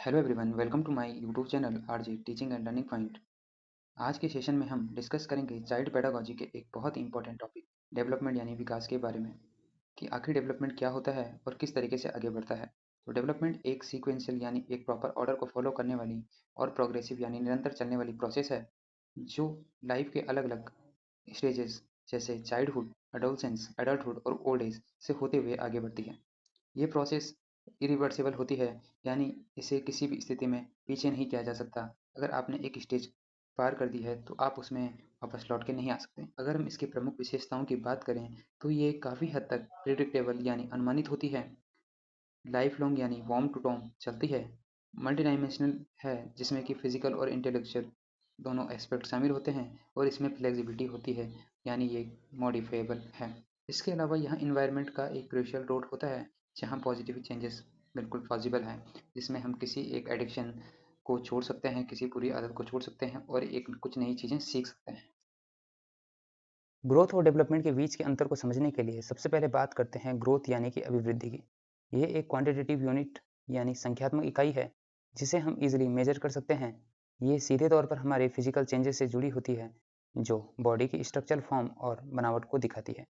Hello everyone, welcome to my YouTube channel RJ teaching and learning point. आज के session में हम discuss करेंगे चाइल्ड पेडागोजी के एक बहुत ही इंपॉर्टेंट टॉपिक डेवलपमेंट यानी विकास के बारे में कि आखिर डेवलपमेंट क्या होता है और किस तरीके से आगे बढ़ता है। तो डेवलपमेंट एक सीक्वेंशियल यानी एक प्रॉपर ऑर्डर को फॉलो करने वाली और प्रोग्रेसिव यानी निरंतर चलने वाली प्रोसेस है जो लाइफ के अलग अलग स्टेजेस जैसे चाइल्डहुड, एडोलसेंस, एडल्टहुड और ओल्ड एज से होते हुए आगे बढ़ती है। ये प्रोसेस इरिवर्सिबल होती है, यानी इसे किसी भी स्थिति में पीछे नहीं किया जा सकता। अगर आपने एक स्टेज पार कर दी है तो आप उसमें वापस लौट के नहीं आ सकते। अगर हम इसकी प्रमुख विशेषताओं की बात करें तो ये काफ़ी हद तक प्रिडिक्टेबल यानी अनुमानित होती है, लाइफ लॉन्ग यानी वॉर्म टू टॉम चलती है, मल्टी डायमेंशनल है जिसमें कि फिजिकल और इंटेलेक्चुअल दोनों एस्पेक्ट शामिल होते हैं और इसमें फ्लेक्सिबिलिटी होती है यानी ये मॉडिफाइबल है। इसके अलावा यहाँ इन्वायरमेंट का एक क्रूशियल रोल होता है जहाँ पॉजिटिव चेंजेस बिल्कुल पॉसिबल हैं, जिसमें हम किसी एक एडिक्शन को छोड़ सकते हैं, किसी बुरी आदत को छोड़ सकते हैं और एक कुछ नई चीज़ें सीख सकते हैं। ग्रोथ और डेवलपमेंट के बीच के अंतर को समझने के लिए सबसे पहले बात करते हैं ग्रोथ यानी कि अभिवृद्धि की। ये एक क्वांटिटेटिव यूनिट यानी संख्यात्मक इकाई है जिसे हम इजीली मेजर कर सकते हैं। ये सीधे तौर पर हमारे फिजिकल चेंजेस से जुड़ी होती है जो बॉडी की स्ट्रक्चरल फॉर्म और बनावट को दिखाती है।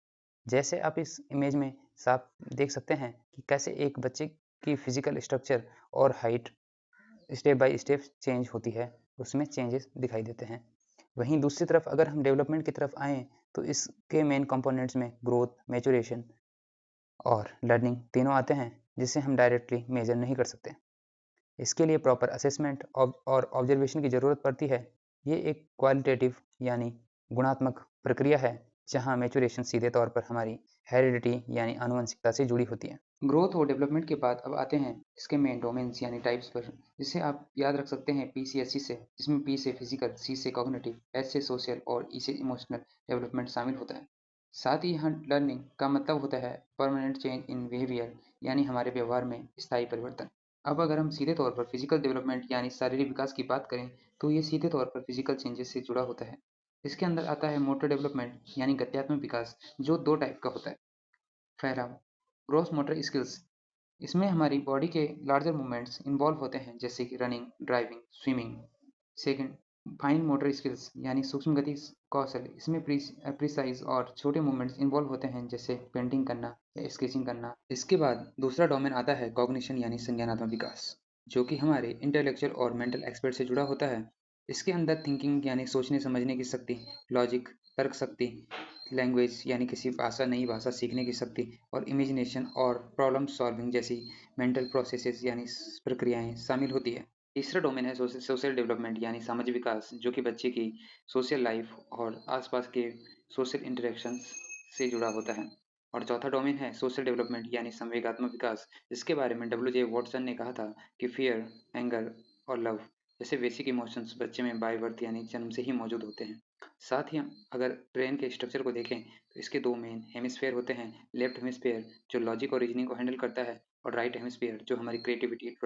जैसे आप इस इमेज में साफ देख सकते हैं कि कैसे एक बच्चे की फिजिकल स्ट्रक्चर और height step by step change होती है, उसमें चेंजेस दिखाई देते हैं। वहीं दूसरी तरफ अगर हम डेवलपमेंट की तरफ आएँ तो इसके मेन कंपोनेंट्स में ग्रोथ, मैच्योरेशन और लर्निंग तीनों आते हैं जिसे हम डायरेक्टली मेजर नहीं कर सकते। इसके लिए प्रॉपर असेसमेंट और ऑब्जर्वेशन की ज़रूरत पड़ती है। ये एक क्वालिटेटिव यानी गुणात्मक प्रक्रिया है जहाँ मैच्योरेशन सीधे तौर पर हमारी हेरिडिटी यानी आनुवंशिकता से जुड़ी होती है। ग्रोथ और डेवलपमेंट के बाद अब आते हैं इसके मेन डोमेन्स यानी टाइप्स पर, जिसे आप याद रख सकते हैं पी सी एस सी से, जिसमें पी से फिजिकल, सी से कॉग्निटिव, एस से सोशल और ई से इमोशनल डेवलपमेंट शामिल होता है। साथ ही यहाँ लर्निंग का मतलब होता है परमानेंट चेंज इन बिहेवियर यानी हमारे व्यवहार में स्थायी परिवर्तन। अब अगर हम सीधे तौर पर फिजिकल डेवलपमेंट यानी शारीरिक विकास की बात करें तो ये सीधे तौर पर फिजिकल चेंजेस से जुड़ा होता है। इसके अंदर आता है मोटर डेवलपमेंट यानी गत्यात्मक विकास, जो दो टाइप का होता है। पहला, ग्रॉस मोटर स्किल्स। इसमें हमारी बॉडी के लार्जर मूवमेंट्स इन्वॉल्व होते हैं जैसे कि running, driving, swimming. Second, fine motor skills यानी सूक्ष्म गति कौशल। इसमें प्रिसाइज और छोटे मूवमेंट्स इन्वॉल्व होते हैं जैसे पेंटिंग करना या स्केचिंग करना। इसके बाद दूसरा डोमेन आता है कॉग्निशन यानी संज्ञानात्मक विकास, जो कि हमारे इंटेलेक्चुअल और मेंटल एक्सपर्ट से जुड़ा होता है। इसके अंदर थिंकिंग यानी सोचने समझने की शक्ति, लॉजिक, तर्क शक्ति, लैंग्वेज यानी किसी भाषा नई भाषा सीखने की शक्ति और इमेजिनेशन और प्रॉब्लम सॉल्विंग जैसी मेंटल प्रोसेसेस यानी प्रक्रियाएं शामिल होती है। तीसरा डोमेन है सोशल डेवलपमेंट यानी सामाजिक विकास, जो कि बच्चे की सोशल लाइफ और आसपास के सोशल इंटरेक्शंस से जुड़ा होता है। और चौथा डोमेन है सोशल डेवलपमेंट यानी संवेगात्मक विकास, जिसके बारे में डब्ल्यू जे वॉटसन ने कहा था कि फियर, एंगर और लव जैसे बेसिक इमोशंस बच्चे में बाय बर्थ यानी जन्म से ही मौजूद होते हैं। साथ ही हम अगर ब्रेन के स्ट्रक्चर को देखें तो इसके दो मेन हेमिस्फेयर होते हैं। लेफ्ट हेमिस्फेयर जो लॉजिक और रीजनिंग को हैंडल करता है और राइट हेमिस्फेयर जो हमारी क्रिएटिविटी